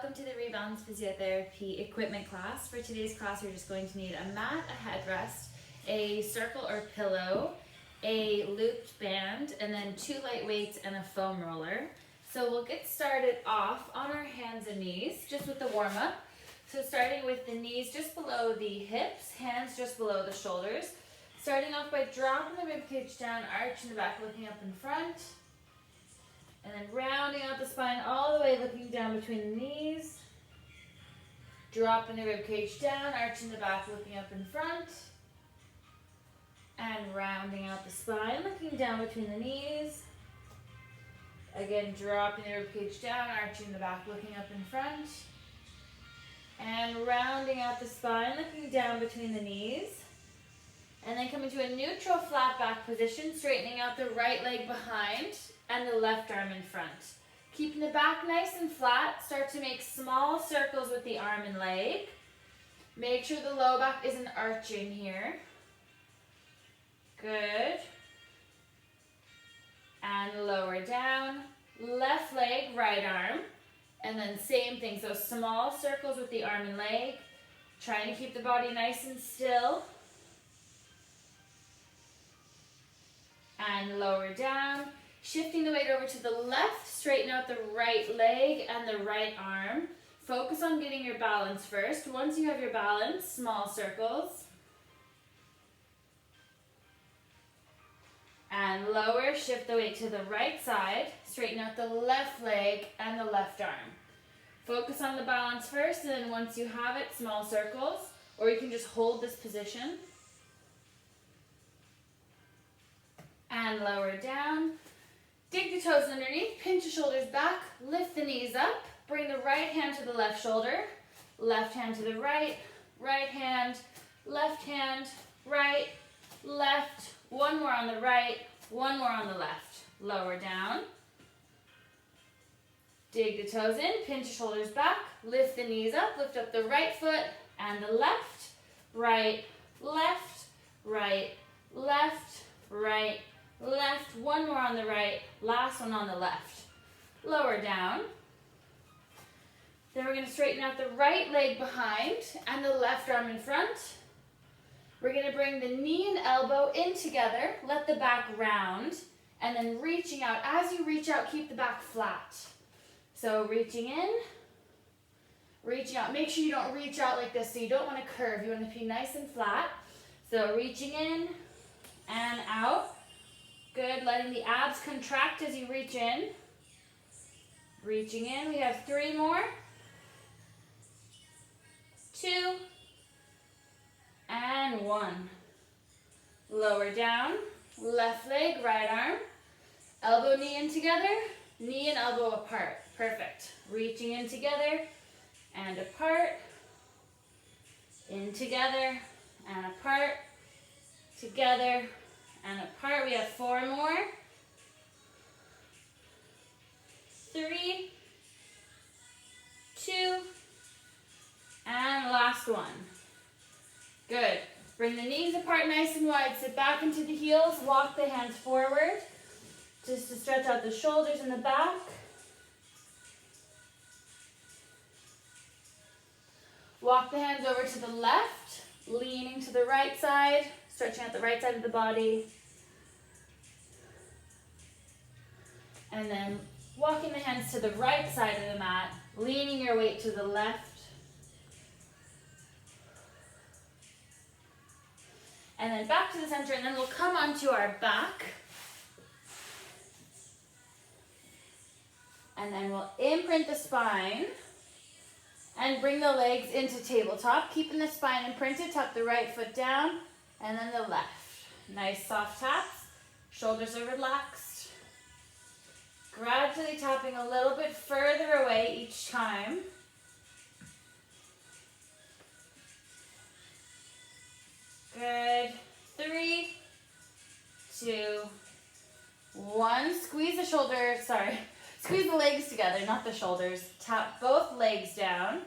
welcome to the Rebalance Physiotherapy equipment class. For today's class, you're just going to need a mat, a headrest, a circle or pillow, a looped band, and then 2 light weights and a foam roller. So we'll get started off on our hands and knees, just with the warm-up. So starting with the knees just below the hips, hands just below the shoulders. Starting off by dropping the ribcage down, arching the back, looking up in front. And then rounding out the spine all the way, looking down between the knees. Dropping the ribcage down, arching the back, looking up in front. And rounding out the spine, looking down between the knees. Again, dropping the ribcage down, arching the back, looking up in front. And rounding out the spine, looking down between the knees. And then coming to a neutral flat back position, straightening out the right leg behind and the left arm in front. Keeping the back nice and flat, start to make small circles with the arm and leg. Make sure the low back isn't arching here. Good. And lower down, left leg, right arm. And then same thing, so small circles with the arm and leg. Trying to keep the body nice and still. And lower down. Shifting the weight over to the left, straighten out the right leg and the right arm. Focus on getting your balance first. Once you have your balance, small circles. And lower, shift the weight to the right side. Straighten out the left leg and the left arm. Focus on the balance first, and then once you have it, small circles. Or you can just hold this position. And lower down. Dig the toes underneath, pinch the shoulders back, lift the knees up, bring the right hand to the left shoulder, left hand to the right, right hand, right, left, one more on the right, one more on the left. Lower down. Dig the toes in, pinch the shoulders back, lift the knees up, lift up the right foot and the left, right, left, right, left, right, left, one more on the right, last one on the left. Lower down. Then we're going to straighten out the right leg behind and the left arm in front. We're going to bring the knee and elbow in together, let the back round, and then reaching out. As you reach out, keep the back flat. So reaching in, reaching out. Make sure you don't reach out like this, so you don't want to curve. You want to be nice and flat. So reaching in and out. Good, letting the abs contract as you reach in. Reaching in, we have 3 more. 2. And 1. Lower down, left leg, right arm. Elbow, knee in together, knee and elbow apart. Perfect. Reaching in together and apart. In together and apart. Together and apart. We have 4 more. 3, 2, and last one. Good. Bring the knees apart nice and wide. Sit back into the heels. Walk the hands forward just to stretch out the shoulders and the back. Walk the hands over to the left, leaning to the right side. Stretching out the right side of the body. And then walking the hands to the right side of the mat, leaning your weight to the left. And then back to the center, and then we'll come onto our back. And then we'll imprint the spine and bring the legs into tabletop, keeping the spine imprinted. Tuck the right foot down. And then the left. Nice soft taps. Shoulders are relaxed. Gradually tapping a little bit further away each time. Good. 3, 2, 1. Squeeze the squeeze the legs together, not the shoulders. Tap both legs down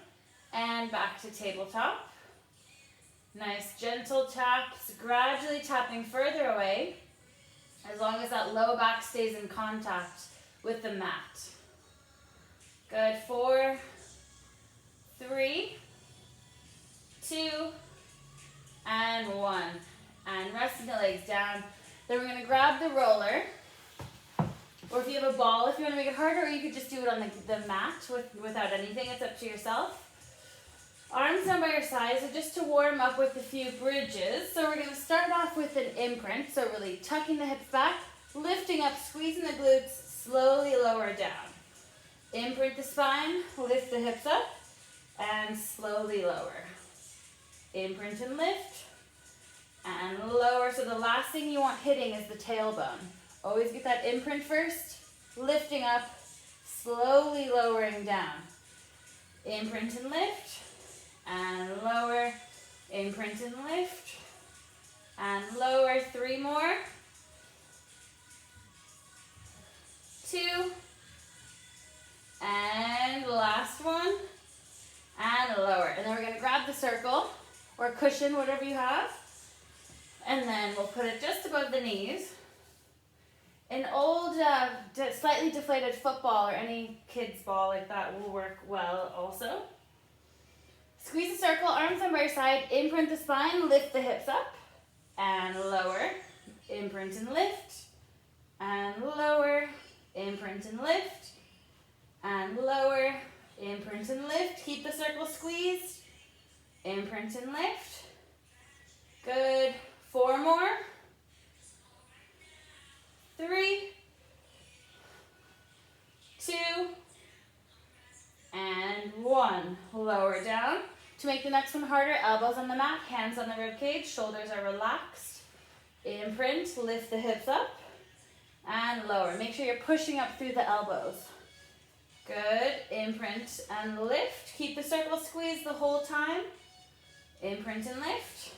and back to tabletop. Nice gentle taps, gradually tapping further away, as long as that low back stays in contact with the mat. Good. 4, harder, or you could just do it on the mat without anything. It's up to yourself. Arms down by your sides, so just to warm up with a few bridges. So we're going to start off with an imprint, so really tucking the hips back, lifting up, squeezing the glutes, slowly lower down. Imprint the spine, lift the hips up, and slowly lower. Imprint and lift, and lower. So the last thing you want hitting is the tailbone. Always get that imprint first, lifting up, slowly lowering down. Imprint and lift, and lower. Imprint and lift, and lower. 3 more. 2, and last one, and lower. And then we're going to grab the circle or cushion, whatever you have, and then we'll put it just above the knees. An old, slightly deflated football or any kid's ball like that will work well also. Squeeze the circle, arms on by your side, imprint the spine, lift the hips up, and lower. Imprint and lift, and lower. Imprint and lift, and lower. Imprint and lift. Keep the circle squeezed. Imprint and lift. Good. 4 more. 3, 2, and 1. Lower down. To make the next one harder, elbows on the mat, hands on the rib cage, shoulders are relaxed. Imprint, lift the hips up, and lower. Make sure you're pushing up through the elbows. Good. Imprint and lift. Keep the circle squeezed the whole time. Imprint and lift,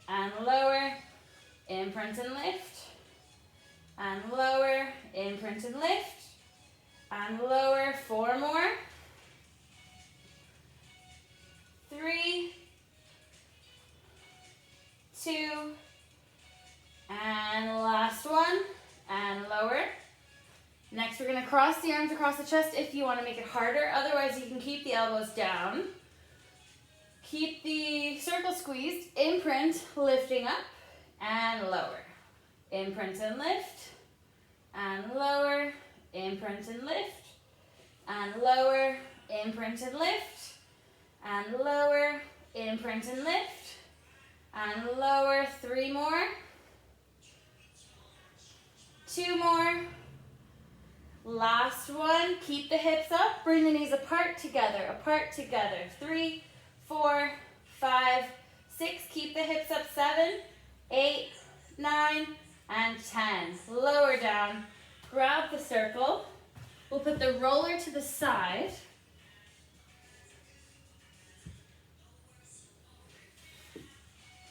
and lower. Imprint and lift, and lower. Imprint and lift, and lower. 4 more. 3, 2, and last one, and lower. Next, we're going to cross the arms across the chest if you want to make it harder. Otherwise, you can keep the elbows down. Keep the circle squeezed. Imprint, lifting up, and lower. Imprint and lift, and lower. Imprint and lift, and lower. Imprint and lift, and lower. Imprint and lift, and lower. 3 more. 2 more. Last one. Keep the hips up. Bring the knees apart together. Apart together. 3, 4, 5, 6. Keep the hips up. 7, 8, 9, and 10. Lower down. Grab the circle. We'll put the roller to the side.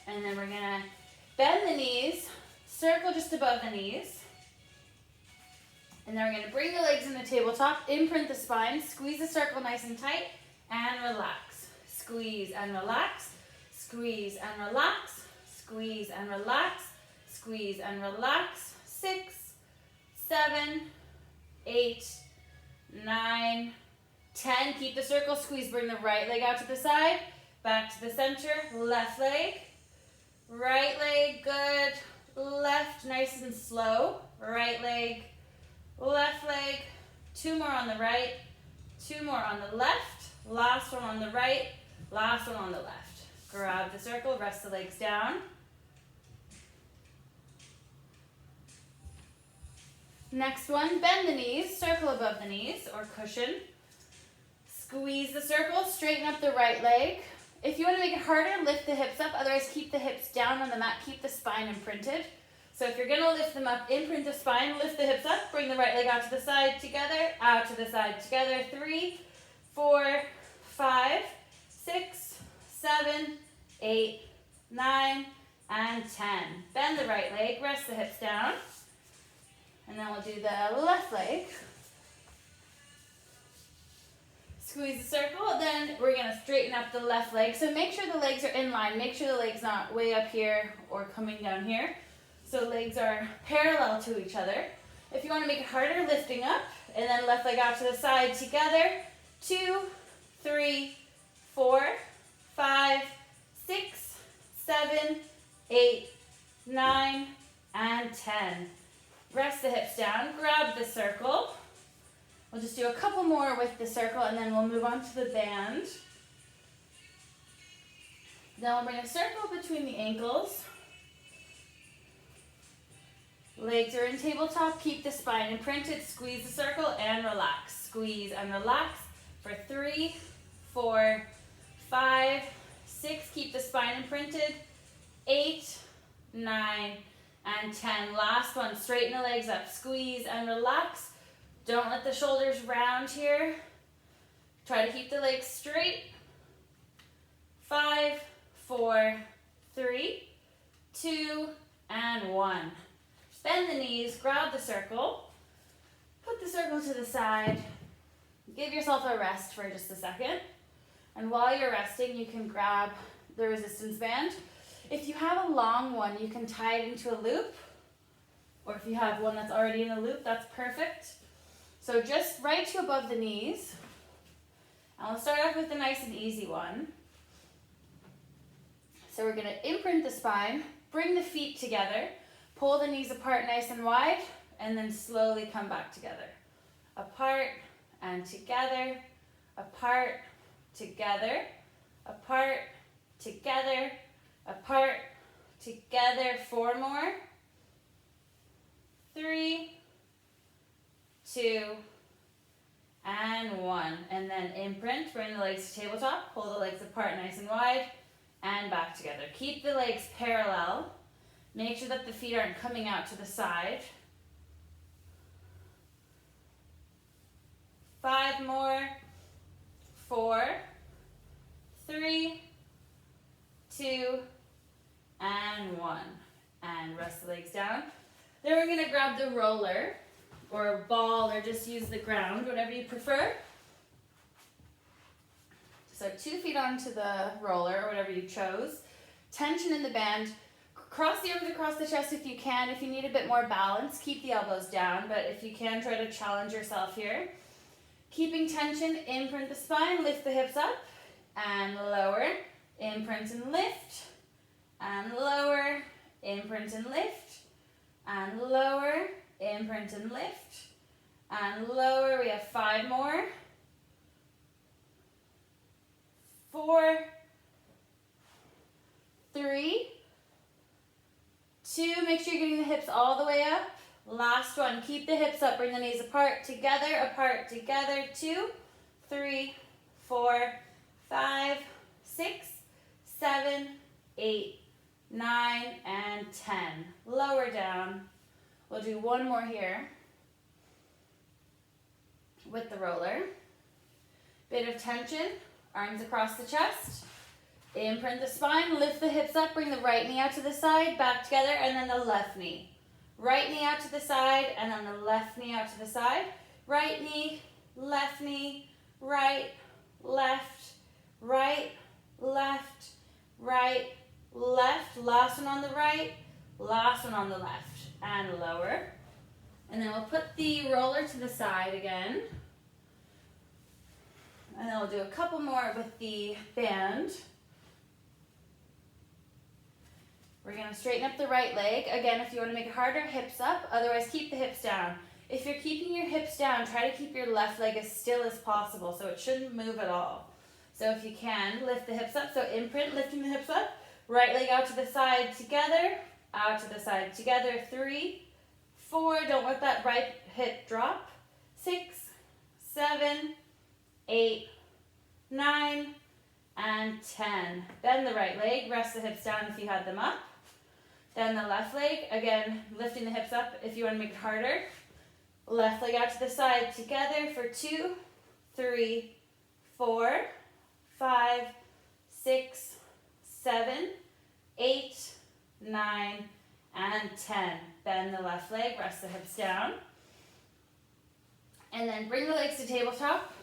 And then we're going to bend the knees. Circle just above the knees. And then we're going to bring the legs in the tabletop, imprint the spine, squeeze the circle nice and tight, and relax. Squeeze and relax, squeeze and relax, squeeze and relax, squeeze and relax. 6, 7, 8, 9, 10. Keep the circle squeeze. Bring the right leg out to the side, back to the center, left leg, right leg, good, left, nice and slow, right leg, left leg, 2 more on the right, 2 more on the left, last one on the right, last one on the left. Grab the circle, rest the legs down. Next one, bend the knees, circle above the knees or cushion. Squeeze the circle, straighten up the right leg. If you want to make it harder, lift the hips up, otherwise keep the hips down on the mat, keep the spine imprinted. So if you're going to lift them up, imprint the spine, lift the hips up, bring the right leg out to the side together, out to the side together. 3, 4, 5, 6, 7, 8, 9, and 10. Bend the right leg, rest the hips down. And then we'll do the left leg. Squeeze the circle, then we're going to straighten up the left leg. So make sure the legs are in line. Make sure the leg's not way up here or coming down here. So legs are parallel to each other. If you want to make it harder, lifting up, and then left leg out to the side together. 2, 3, 4, 5, 6, 7, 8, 9, and 10. Rest the hips down, grab the circle, We'll just do a couple more with the circle and then we'll move on to the band. Then we'll bring a circle between the ankles. Legs are in tabletop, keep the spine imprinted, squeeze the circle and relax. Squeeze and relax for 3, 4, 5, 6, keep the spine imprinted, 8, 9, and 10. Last one, straighten the legs up, squeeze and relax. Don't let the shoulders round here. Try to keep the legs straight. 5, 4, 3, 2, and 1. Bend the knees, grab the circle, put the circle to the side, give yourself a rest for just a second. And while you're resting, you can grab the resistance band. If you have a long one, you can tie it into a loop, or if you have one that's already in a loop, that's perfect. So just right to above the knees. And we'll start off with a nice and easy one. So we're gonna imprint the spine, bring the feet together, pull the knees apart nice and wide, and then slowly come back together. Apart and together, apart, together, apart, together, apart, together. 4 more. 3, 2, and 1. And then imprint, bring the legs to tabletop, pull the legs apart nice and wide, and back together. Keep the legs parallel. Make sure that the feet aren't coming out to the side. 5 more. 4, 3, 2, and 1. And rest the legs down. Then we're going to grab the roller or a ball, or just use the ground, whatever you prefer. So 2 feet onto the roller, or whatever you chose. Tension in the band. Cross the arms across the chest if you can. If you need a bit more balance, keep the elbows down, but if you can, try to challenge yourself here. Keeping tension, imprint the spine, lift the hips up, and lower. Imprint and lift, and lower. Imprint and lift, and lower. Imprint and lift, and lower. We have 5 more. 4, 3, 2, make sure you're getting the hips all the way up. Last one, keep the hips up, bring the knees apart, together, 2, 3, 4, 5, 6, 7, 8, 9, and 10. Lower down. We'll do 1 more here with the roller. Bit of tension, arms across the chest. Imprint the spine, lift the hips up, bring the right knee out to the side, back together, and then the left knee. Right knee out to the side, and then the left knee out to the side. Right knee, left knee, right, left, right, left, right, left. Last one on the right, last one on the left, and lower. And then we'll put the roller to the side again. And then we'll do a couple more with the band. We're going to straighten up the right leg. Again, if you want to make it harder, hips up. Otherwise, keep the hips down. If you're keeping your hips down, try to keep your left leg as still as possible, so it shouldn't move at all. So if you can, lift the hips up. So imprint, lifting the hips up. Right leg out to the side together. Out to the side together. 3, 4. Don't let that right hip drop. 6, 7, 8, 9, and 10. Bend the right leg. Rest the hips down if you had them up. Then the left leg, again, lifting the hips up if you want to make it harder. Left leg out to the side together for 2, 3, 4, 5, 6, 7, 8, 9, and 10. Bend the left leg, rest the hips down. And then bring the legs to tabletop.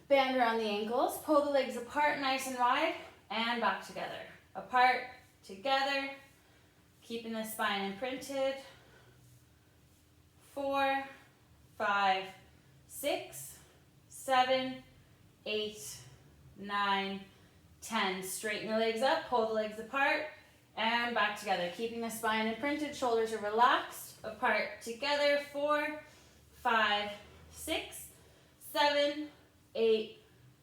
Band around the ankles. Pull the legs apart nice and wide and back together. Apart, together. Keeping the spine imprinted. 4, 5, 6, 7, 8, 9, 10. Straighten the legs up, pull the legs apart, and back together. Keeping the spine imprinted, shoulders are relaxed. Apart, together. 4, 5, 6, 7, 8,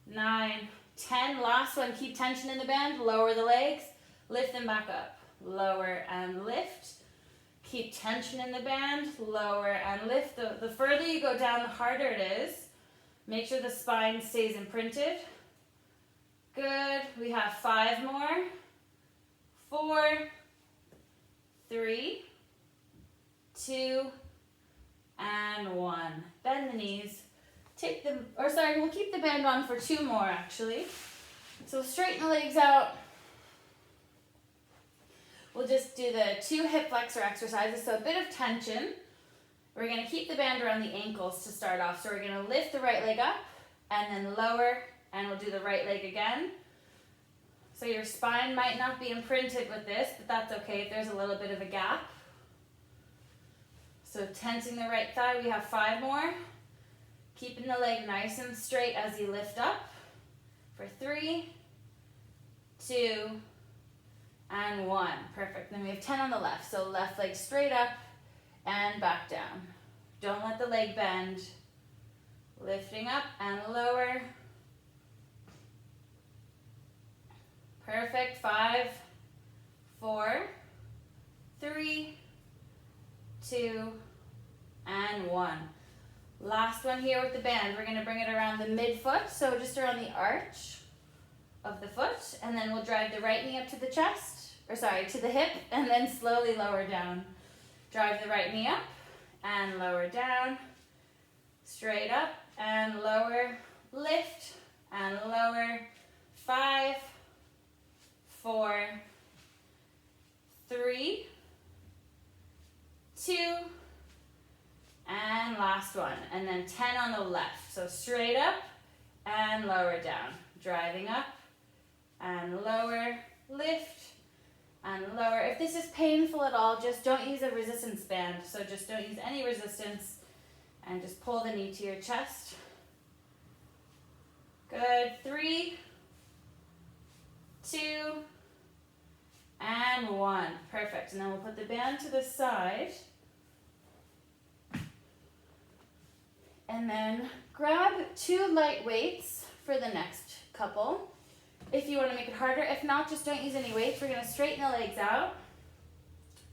9, 10. Last one, keep tension in the band, lower the legs, lift them back up. Lower and lift. Keep tension in the band, lower and lift. The further you go down, the harder it is. Make sure the spine stays imprinted. Good. We have 5 more. 4, 3, 2, and 1. Bend the knees. We'll keep the band on for 2 more actually. So straighten the legs out. We'll just do the 2 hip flexor exercises, so a bit of tension. We're going to keep the band around the ankles to start off. So we're going to lift the right leg up and then lower, and we'll do the right leg again. So your spine might not be imprinted with this, but that's okay if there's a little bit of a gap. So tensing the right thigh, we have 5 more. Keeping the leg nice and straight as you lift up for 3, 2, and 1. Perfect. Then we have 10 on the left. So left leg straight up and back down. Don't let the leg bend. Lifting up and lower. Perfect. 5, 4, 3, 2, and 1. Last one here with the band. We're going to bring it around the midfoot, so just around the arch of the foot, and then we'll drive the right knee up to the chest, to the hip, and then slowly lower down. Drive the right knee up and lower down, straight up and lower, lift and lower. 5, 4, 3, 2, and last one. And then 10 on the left. So straight up and lower down. Driving up and lower, lift and lower. If this is painful at all, just don't use a resistance band. So just don't use any resistance and just pull the knee to your chest. Good. 3, 2, and 1. Perfect. And then we'll put the band to the side. And then grab 2 light weights for the next couple. If you want to make it harder. If not, just don't use any weights. We're going to straighten the legs out.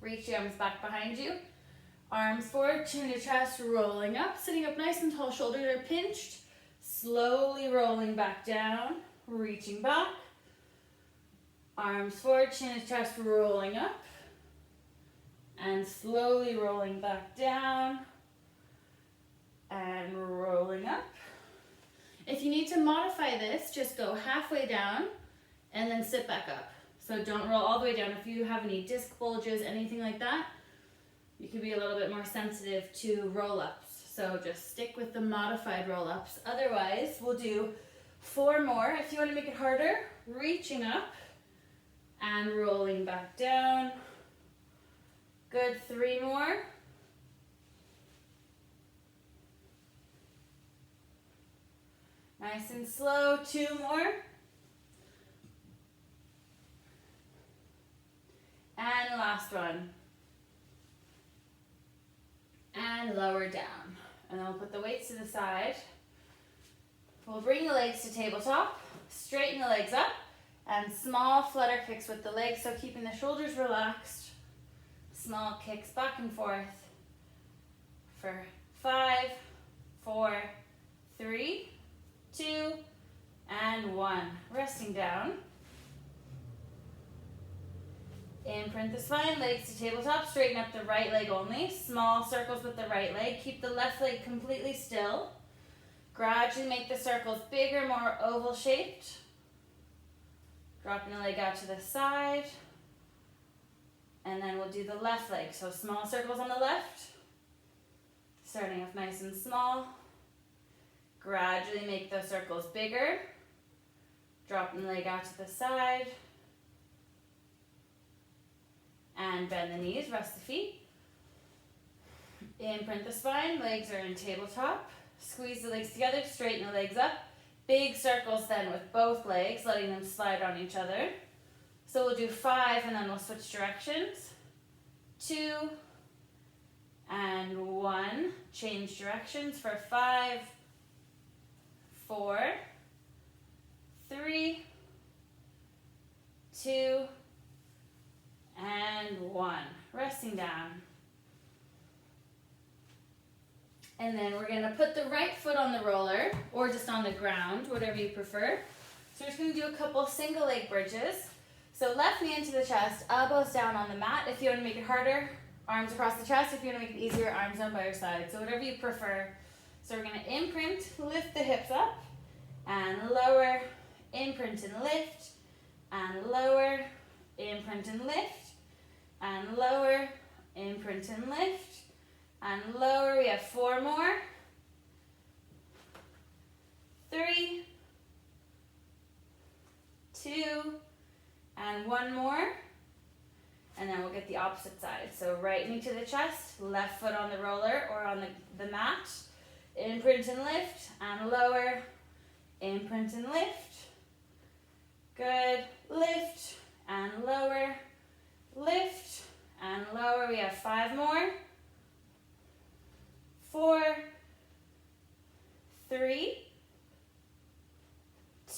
Reach your arms back behind you. Arms forward, chin to chest, rolling up. Sitting up nice and tall, shoulders are pinched. Slowly rolling back down. Reaching back. Arms forward, chin to chest, rolling up. And slowly rolling back down. And rolling up. If you need to modify this, just go halfway down and then sit back up. So don't roll all the way down. If you have any disc bulges, anything like that, you can be a little bit more sensitive to roll-ups. So just stick with the modified roll-ups. Otherwise, we'll do 4 more. If you want to make it harder, reaching up and rolling back down. Good. 3 more. Nice and slow. 2 more. And last one. And lower down. And then we'll put the weights to the side. We'll bring the legs to tabletop. Straighten the legs up. And small flutter kicks with the legs, so keeping the shoulders relaxed. Small kicks back and forth for 5, 4, 3, 2, and 1. Resting down. Imprint the spine, legs to tabletop. Straighten up the right leg only. Small circles with the right leg. Keep the left leg completely still. Gradually make the circles bigger, more oval shaped. Dropping the leg out to the side. And then we'll do the left leg. So small circles on the left. Starting off nice and small. Gradually make those circles bigger. Dropping the leg out to the side. And bend the knees, rest the feet. Imprint the spine, legs are in tabletop. Squeeze the legs together, straighten the legs up. Big circles then with both legs, letting them slide on each other. So we'll do 5 and then we'll switch directions. 2, and 1. Change directions for 5, 4, 3, 2, and 1. Resting down. And then we're going to put the right foot on the roller, or just on the ground, whatever you prefer. So we're just going to do a couple single leg bridges. So left knee into the chest, elbows down on the mat. If you want to make it harder, arms across the chest. If you want to make it easier, arms down by your side. So whatever you prefer. So we're going to imprint, lift the hips up, and lower, imprint and lift, and lower, imprint and lift, and lower, imprint and lift, and lower. We have 4 more. 3, 2, and 1 more. And then we'll get the opposite side. So right knee to the chest, left foot on the roller or on the mat. Imprint and lift, and lower, imprint and lift. Good. Lift, and lower, lift, and lower. We have 5 more. 4, 3,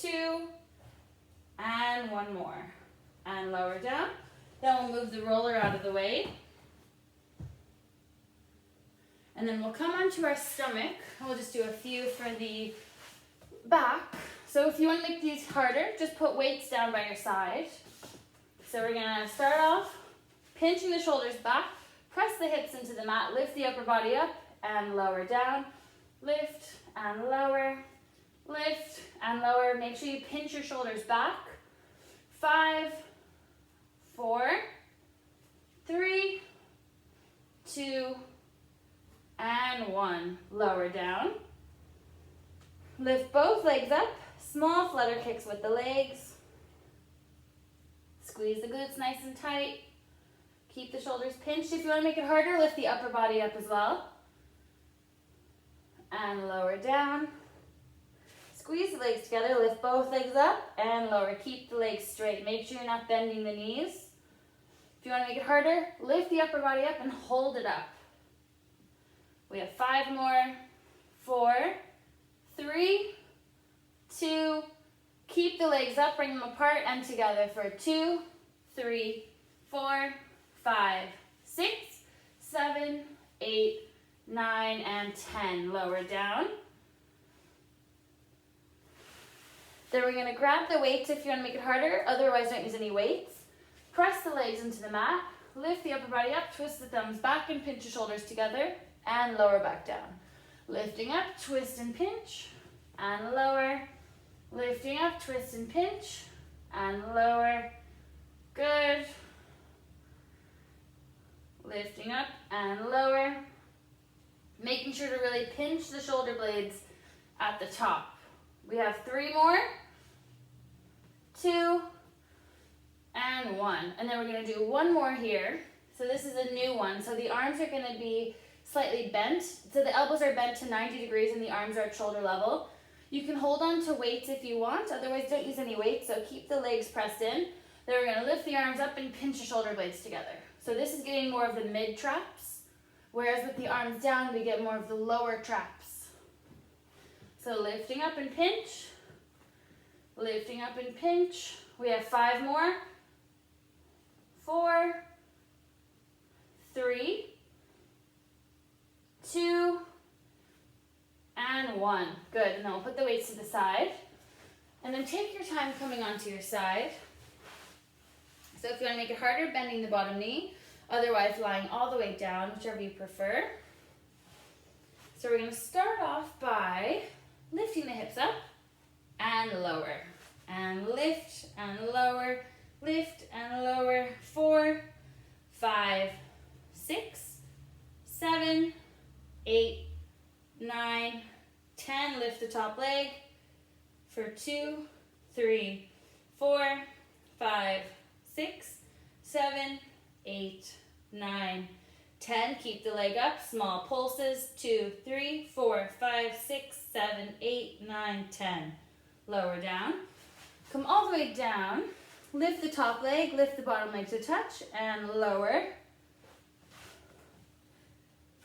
2, and 1 more. And lower down. Then we'll move the roller out of the way. And then we'll come onto our stomach. We'll just do a few for the back. So if you want to make these harder, just put weights down by your side. So we're going to start off pinching the shoulders back, press the hips into the mat, lift the upper body up, and lower down. Lift and lower, lift and lower. Make sure you pinch your shoulders back. 5, 4, 3, 2, and 1. Lower down. Lift both legs up. Small flutter kicks with the legs. Squeeze the glutes nice and tight. Keep the shoulders pinched. If you want to make it harder, lift the upper body up as well. And lower down. Squeeze the legs together. Lift both legs up and lower. Keep the legs straight. Make sure you're not bending the knees. If you want to make it harder, lift the upper body up and hold it up. We have 5 more. 4, 3, 2. Keep the legs up, bring them apart and together for 2, 3, 4, 5, 6, 7, 8, 9, and 10. Lower down. Then we're going to grab the weights if you want to make it harder. Otherwise, don't use any weights. Press the legs into the mat. Lift the upper body up. Twist the thumbs back and pinch your shoulders together. And lower back down. Lifting up, twist and pinch. And lower. Lifting up, twist and pinch. And lower. Good. Lifting up and lower. Making sure to really pinch the shoulder blades at the top. We have 3 more. 2, and 1. And then we're going to do 1 more here. So this is a new one. So the arms are going to be slightly bent. So the elbows are bent to 90 degrees and the arms are at shoulder level. You can hold on to weights if you want. Otherwise, don't use any weights. So keep the legs pressed in. Then we're going to lift the arms up and pinch the shoulder blades together. So this is getting more of the mid traps. Whereas with the arms down, we get more of the lower traps. So lifting up and pinch. Lifting up and pinch. We have 5 more. 4, 3, 2, and 1. Good. And then we'll put the weights to the side. And then take your time coming onto your side. So if you want to make it harder, bending the bottom knee. Otherwise, lying all the way down, whichever you prefer. So we're going to start off by lifting the hips up and lower. And lift and lower. Lift and lower. 4, 5, 6, 7, 8, 9, 10. Lift the top leg for 2, 3, 4, 5, 6, 7, 8, 9, 10. Keep the leg up. Small pulses. 2, 3, 4, 5, 6, 7, 8, 9, 10. Lower down. Come all the way down. Lift the top leg. Lift the bottom leg to touch and lower.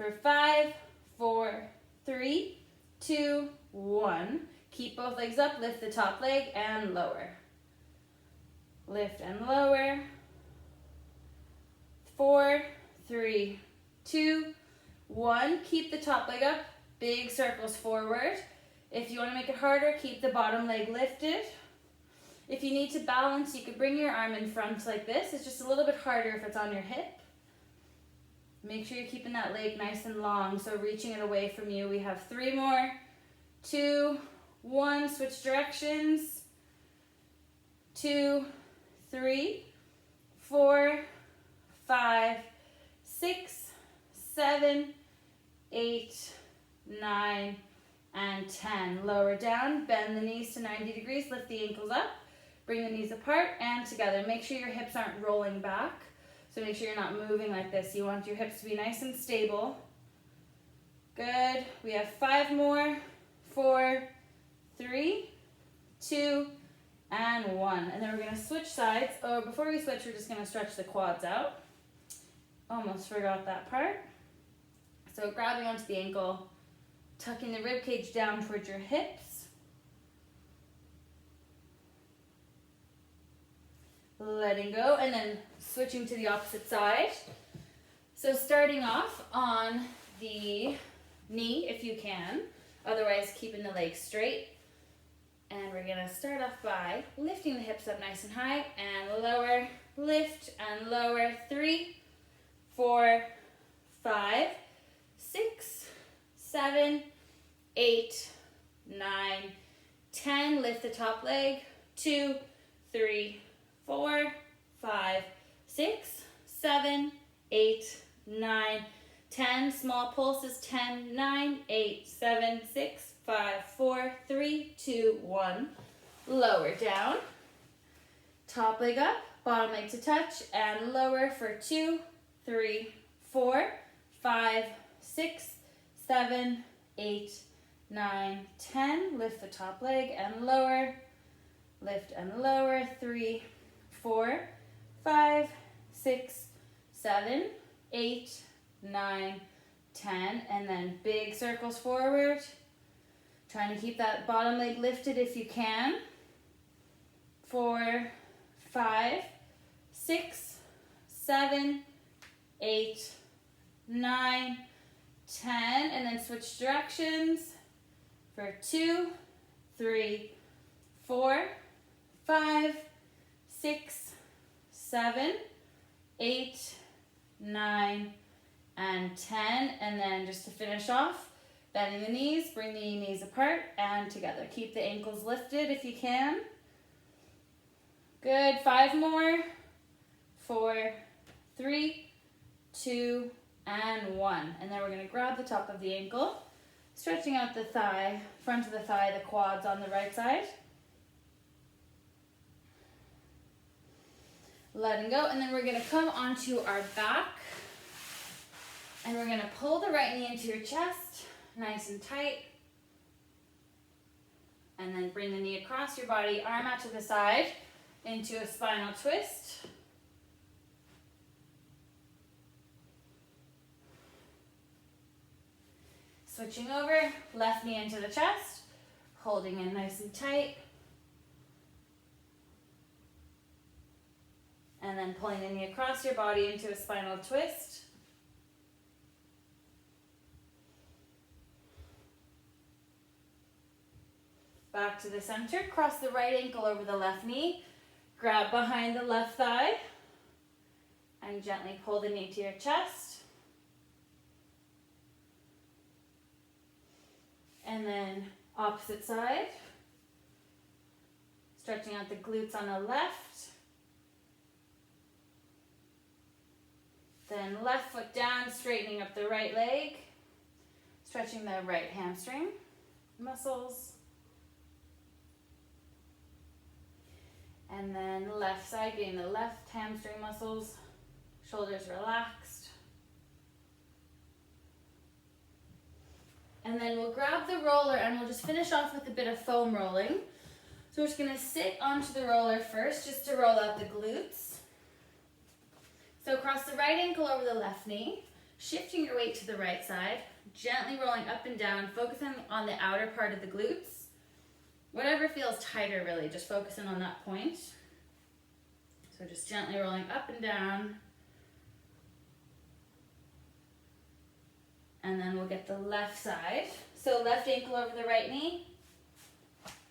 for 5, 4, 3, 2, 1. Keep both legs up, lift the top leg and lower. Lift and lower. 4, 3, 2, 1. Keep the top leg up, big circles forward. If you want to make it harder, keep the bottom leg lifted. If you need to balance, you could bring your arm in front like this. It's just a little bit harder if it's on your hip. Make sure you're keeping that leg nice and long, so reaching it away from you. We have 3 more. 2, 1, switch directions. 2, 3, 4, 5, 6, 7, 8, 9, and 10. Lower down, bend the knees to 90 degrees, lift the ankles up, bring the knees apart and together. Make sure your hips aren't rolling back, so make sure you're not moving like this. You want your hips to be nice and stable. Good. We have 5 more. 4, 3, 2, and 1. And then we're going to switch sides. Oh, before we switch, we're just going to stretch the quads out. Almost forgot that part. So grabbing onto the ankle, tucking the rib cage down towards your hips. Letting go, and then switching to the opposite side. So starting off on the knee if you can, otherwise keeping the legs straight. And we're gonna start off by lifting the hips up nice and high and lower, lift and lower. 3, 4, 5, 6, 7, 8, 9, 10. Lift the top leg. 2, 3, 4, 5, 6, 7, 8, 9, 10. Small pulses. 10, 9, 8, 7, 6, 5, 4, 3, 2, 1. Lower down. Top leg up, bottom leg to touch, and lower for 2, 3, 4, 5, 6, 7, 8, 9, 10. Lift the top leg and lower. Lift and lower. 3, 4, 5, 6, 7, 8, 9, 10. And then big circles forward. Trying to keep that bottom leg lifted if you can. 4, 5, 6, 7, 8, 9, 10. And then switch directions for 2, 3, 4, 5, 6, 7, 8, 9, and 10. And then just to finish off, bending the knees, bring the knees apart and together. Keep the ankles lifted if you can. Good. 5 more. 4, 3, 2, and 1. And then we're going to grab the top of the ankle, stretching out the thigh, front of the thigh, the quads on the right side. Letting go. And then we're going to come onto our back. And we're going to pull the right knee into your chest, nice and tight. And then bring the knee across your body, arm out to the side, into a spinal twist. Switching over, left knee into the chest, holding in nice and tight. And then pulling the knee across your body into a spinal twist. Back to the center, cross the right ankle over the left knee, grab behind the left thigh, and gently pull the knee to your chest. And then opposite side, stretching out the glutes on the left. Then left foot down, straightening up the right leg, stretching the right hamstring muscles. And then left side, getting the left hamstring muscles, shoulders relaxed. And then we'll grab the roller and we'll just finish off with a bit of foam rolling. So we're just going to sit onto the roller first, just to roll out the glutes. So cross the right ankle over the left knee, Shifting your weight to the right side, gently rolling up and down, focusing on the outer part of the glutes. Whatever feels tighter really, just focusing on that point. So just gently rolling up and down. And then we'll get the left side. So left ankle over the right knee.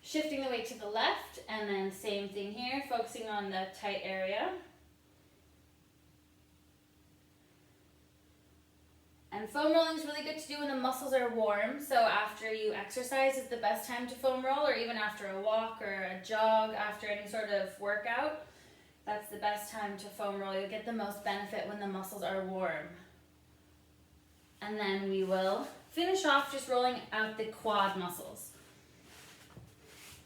Shifting the weight to the left, and then same thing here, focusing on the tight area. And foam rolling is really good to do when the muscles are warm. So after you exercise is the best time to foam roll, or even after a walk or a jog, after any sort of workout. That's the best time to foam roll. You'll get the most benefit when the muscles are warm. And then we will finish off just rolling out the quad muscles.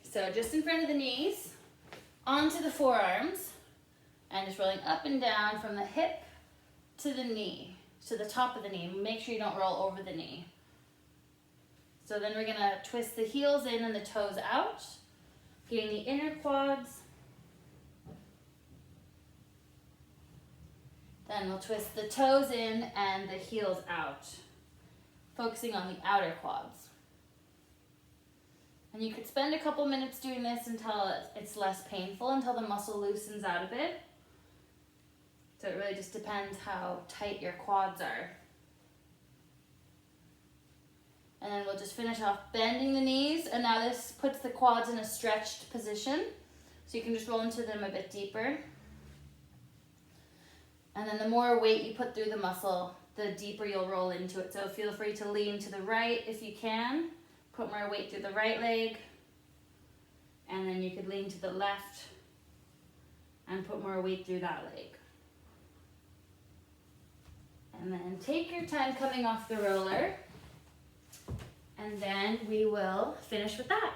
So just in front of the knees, onto the forearms, and just rolling up and down from the hip to the knee, to the top of the knee. Make sure you don't roll over the knee. So then we're gonna twist the heels in and the toes out, getting the inner quads. Then we'll twist the toes in and the heels out, focusing on the outer quads. And you could spend a couple minutes doing this until it's less painful, until the muscle loosens out a bit. So it really just depends how tight your quads are. And then we'll just finish off bending the knees, and now this puts the quads in a stretched position. So you can just roll into them a bit deeper. And then the more weight you put through the muscle, the deeper you'll roll into it. So feel free to lean to the right if you can. Put more weight through the right leg. And then you could lean to the left and put more weight through that leg. And then take your time coming off the roller. And then we will finish with that.